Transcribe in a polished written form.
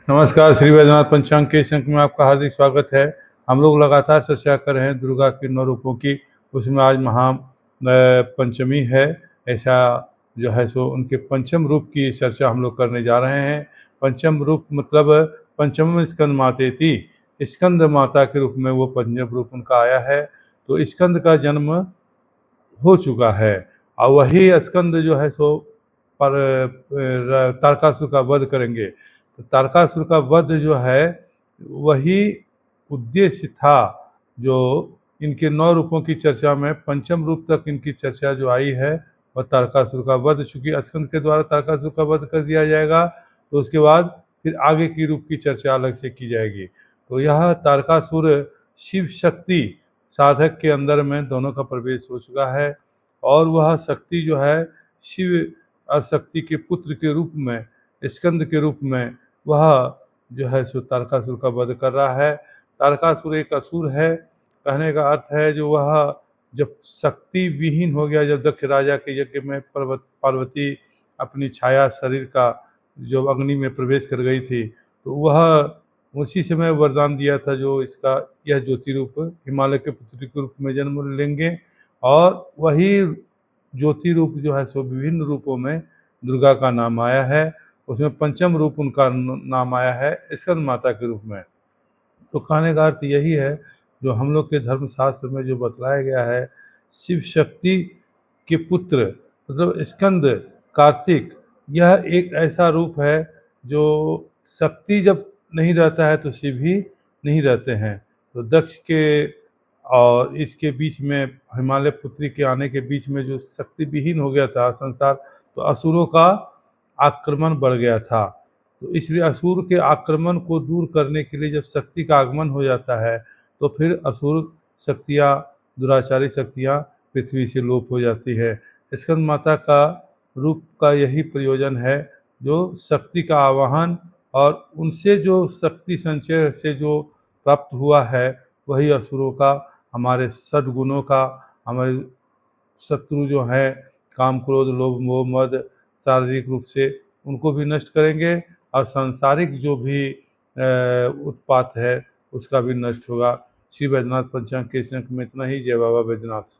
नमस्कार। श्री वैद्यनाथ पंचांग के इस अंक में आपका हार्दिक स्वागत है। हम लोग लगातार चर्चा कर रहे हैं दुर्गा के 9 रूपों की। उसमें आज महा पंचमी है। ऐसा जो है सो उनके पंचम रूप की चर्चा हम लोग करने जा रहे हैं। पंचम रूप मतलब पंचम स्कंद मातेति, स्कंद माता के रूप में वो पंचम रूप उनका आया है। तो स्कंद का जन्म हो चुका है और वही स्कंद जो है सो पर तारकासुर का वध करेंगे। तो तारकासुर का वध जो है वही उद्देश्य था। जो इनके 9 रूपों की चर्चा में पंचम रूप तक इनकी चर्चा जो आई है वह तारकासुर का वध। चूंकि स्कंद के द्वारा तारकासुर का वध कर दिया जाएगा तो उसके बाद फिर आगे की रूप की चर्चा अलग से की जाएगी। तो यह तारकासुर शिव शक्ति साधक के अंदर में दोनों का प्रवेश हो चुका है और वह शक्ति जो है शिव और शक्ति के पुत्र के रूप में, स्कंद के रूप में वह जो है सो तारकासुर का वध कर रहा है। तारकासुर एक असुर है। कहने का अर्थ है जो वह जब शक्ति विहीन हो गया, जब दक्ष राजा के यज्ञ में पार्वती अपनी छाया शरीर का जो अग्नि में प्रवेश कर गई थी तो वह उसी समय वरदान दिया था जो इसका यह ज्योति रूप हिमालय के पुत्री के रूप में जन्म लेंगे। और वही ज्योति रूप जो है सो विभिन्न रूपों में दुर्गा का नाम आया है। उसमें पंचम रूप उनका नाम आया है स्कंद माता के रूप में। तो कहने का अर्थ यही है जो हम लोग के धर्मशास्त्र में जो बतलाया गया है, शिव शक्ति के पुत्र मतलब स्कंद कार्तिक, यह एक ऐसा रूप है जो शक्ति जब नहीं रहता है तो शिव ही नहीं रहते हैं। तो दक्ष के और इसके बीच में हिमालय पुत्री के आने के बीच में जो शक्ति विहीन हो गया था संसार, तो असुरों का आक्रमण बढ़ गया था। तो इसलिए असुर के आक्रमण को दूर करने के लिए जब शक्ति का आगमन हो जाता है तो फिर असुर शक्तियाँ, दुराचारी शक्तियाँ पृथ्वी से लोप हो जाती है। स्कंद माता का रूप का यही प्रयोजन है जो शक्ति का आवाहन और उनसे जो शक्ति संचय से जो प्राप्त हुआ है वही असुरों का, हमारे सद्गुणों का, हमारे शत्रु जो हैं काम क्रोध लोभ मोह मद शारीरिक रूप से उनको भी नष्ट करेंगे और सांसारिक जो भी उत्पात है उसका भी नष्ट होगा। श्री वैद्यनाथ पंचांग के इस अंक में इतना ही। जय बाबा वैद्यनाथ।